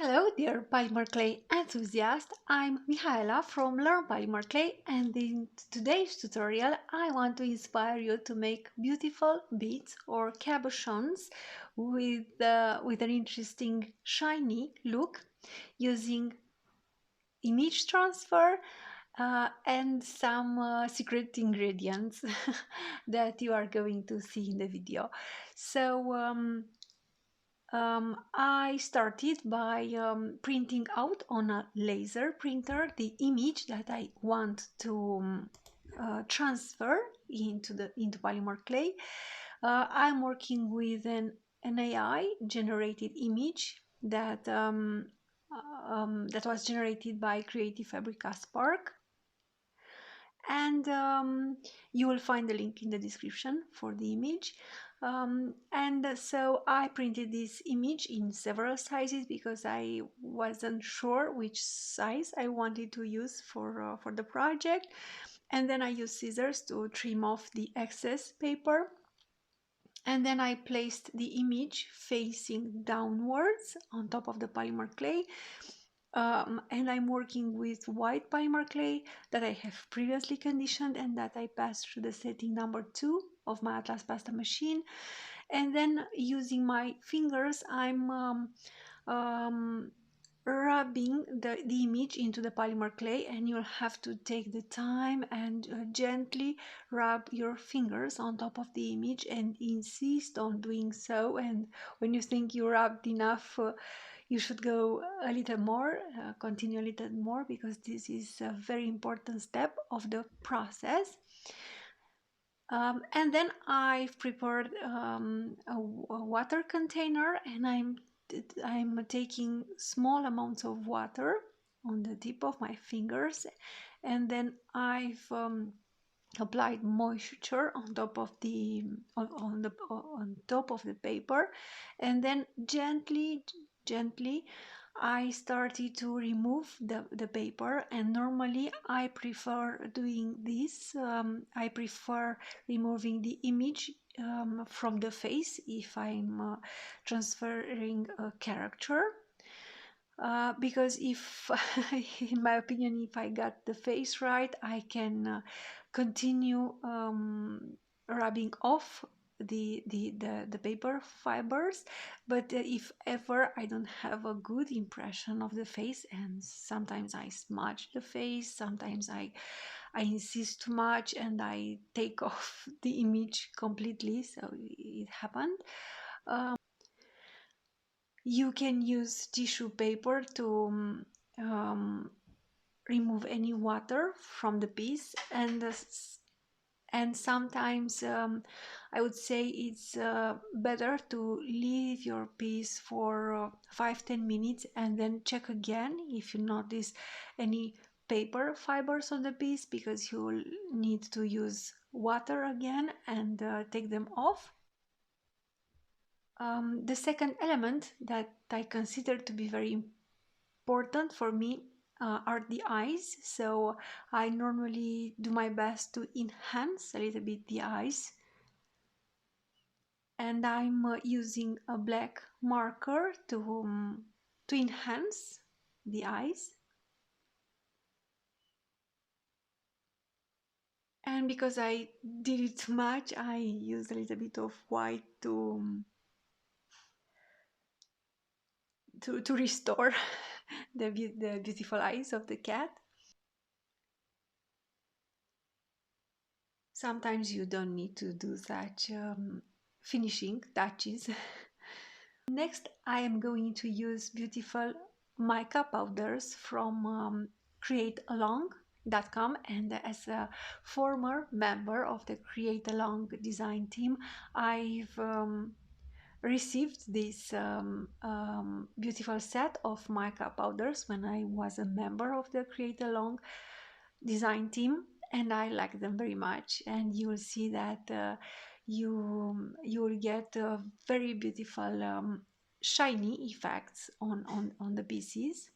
Hello dear Polymer Clay enthusiast, I'm Mihaela from Learn Polymer Clay, and in today's tutorial I want to inspire you to make beautiful beads or cabochons with an interesting shiny look using image transfer and some secret ingredients that you are going to see in the video. I started by printing out on a laser printer the image that I want to transfer into polymer clay. I'm working with an AI generated image that was generated by Creative Fabrica Spark, and you will find the link in the description for the image. So I printed this image in several sizes because I wasn't sure which size I wanted to use for the project, and then I used scissors to trim off the excess paper, and then I placed the image facing downwards on top of the polymer clay. And I'm working with white polymer clay that I have previously conditioned and that I passed through the setting number 2 of my Atlas pasta machine. And then using my fingers, I'm rubbing the image into the polymer clay, and you'll have to take the time and gently rub your fingers on top of the image and insist on doing so. And when you think you rubbed enough, you should go a little more, continue a little more, because this is a very important step of the process. And then I've prepared a water container, and I'm taking small amounts of water on the tip of my fingers, and then I've applied moisture on top of the on top of the paper, and then gently I started to remove the paper. And normally I prefer doing this. I prefer removing the image from the face if I'm transferring a character, because if in my opinion, if I got the face right, I can continue rubbing off the paper fibers. But if ever I don't have a good impression of the face, and sometimes I smudge the face, sometimes I insist too much and I take off the image completely, so it happened. You can use tissue paper to remove any water from the piece, and sometimes I would say it's better to leave your piece for 5-10 minutes and then check again if you notice any paper fibers on the piece, because you will need to use water again and take them off. The second element that I consider to be very important for me are the eyes. So I normally do my best to enhance a little bit the eyes, and I'm using a black marker to enhance the eyes. And because I did it too much, I used a little bit of white to restore the beautiful eyes of the cat. Sometimes you don't need to do such finishing touches. Next, I am going to use beautiful mica powders from createalong.com, and as a former member of the Create Along design team, I've received this beautiful set of mica powders when I was a member of the Create Along design team, and I like them very much. And you will see that you will get very beautiful shiny effects on the pieces.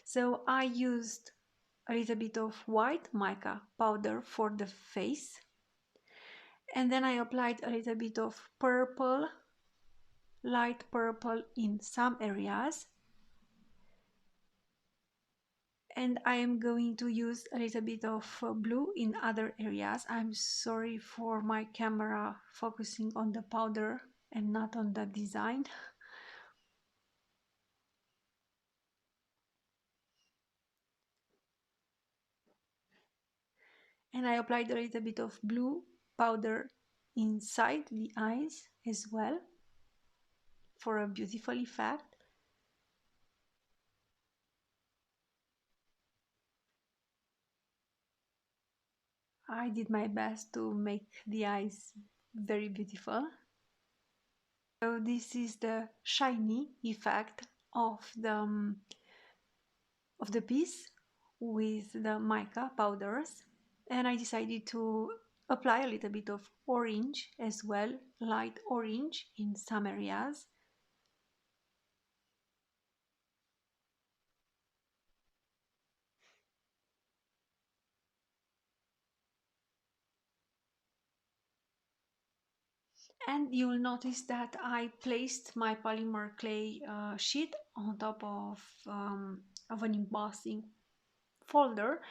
So I used a little bit of white mica powder for the face, and then I applied a little bit of purple, light purple in some areas, And I am going to use a little bit of blue in other areas. I'm sorry for my camera focusing on the powder and not on the design. And I applied a little bit of blue powder inside the eyes as well for a beautiful effect. I did my best to make the eyes very beautiful. So this is the shiny effect of the piece with the mica powders, and I decided to apply a little bit of orange as well, light orange in some areas. And you'll notice that I placed my polymer clay sheet on top of an embossing folder,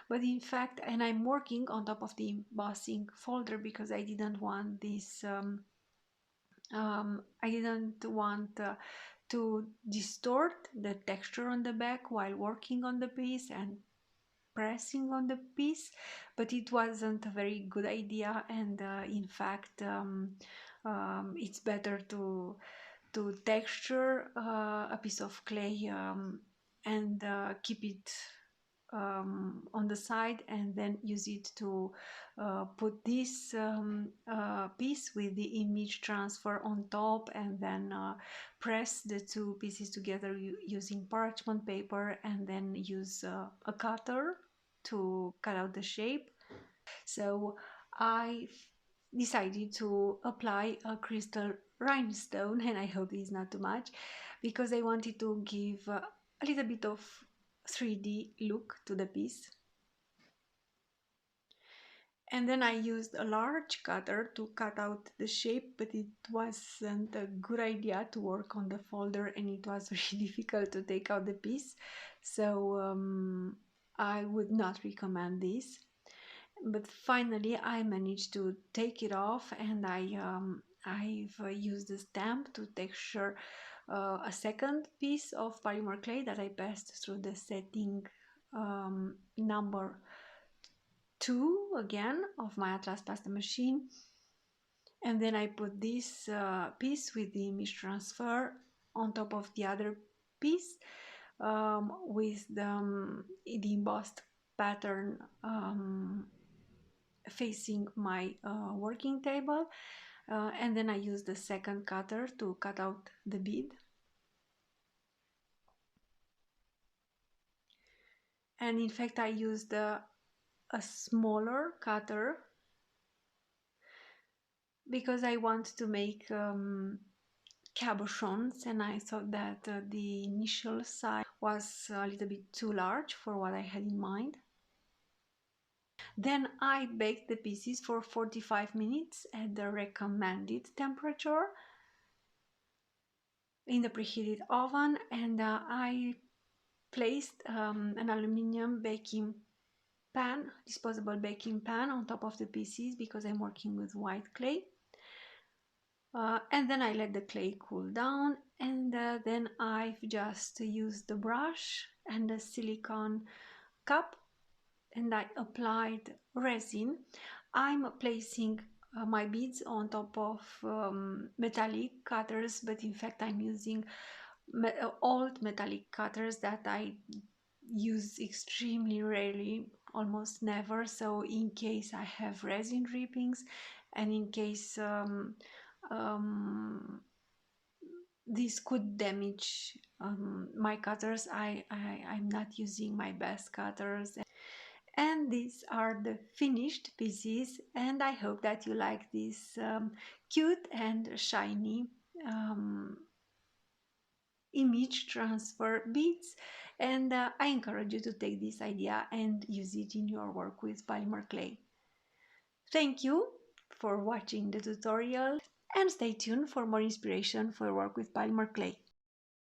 but in fact, and I'm working on top of the embossing folder because I didn't want this I didn't want to distort the texture on the back while working on the piece and pressing on the piece, but it wasn't a very good idea. And in fact, it's better to texture a piece of clay and keep it on the side, and then use it to put this piece with the image transfer on top, and then press the two pieces together using parchment paper, and then use a cutter to cut out the shape. So I decided to apply a crystal rhinestone, and I hope it's not too much, because I wanted to give a little bit of 3D look to the piece. And then I used a large cutter to cut out the shape, but it wasn't a good idea to work on the folder, and it was very difficult to take out the piece. So I would not recommend this. But finally I managed to take it off, and I've used the stamp to texture a second piece of polymer clay that I passed through the setting number 2 again of my Atlas pasta machine, and then I put this piece with the image transfer on top of the other piece with the embossed pattern facing my working table, and then I use the second cutter to cut out the bead. And in fact I used a smaller cutter because I want to make cabochons, and I thought that the initial size was a little bit too large for what I had in mind. Then I baked the pieces for 45 minutes at the recommended temperature in the preheated oven, and I placed an aluminium baking pan, disposable baking pan, on top of the pieces because I'm working with white clay. And then I let the clay cool down, and then I've just used the brush and the silicone cup, and I applied resin. I'm placing my beads on top of metallic cutters, but in fact I'm using old metallic cutters that I use extremely rarely, almost never. So in case I have resin drippings, and in case um, this could damage my cutters, I'm not using my best cutters. And these are the finished pieces, and I hope that you like this cute and shiny image transfer beads, and I encourage you to take this idea and use it in your work with polymer clay. Thank you for watching the tutorial, and stay tuned for more inspiration for work with polymer clay.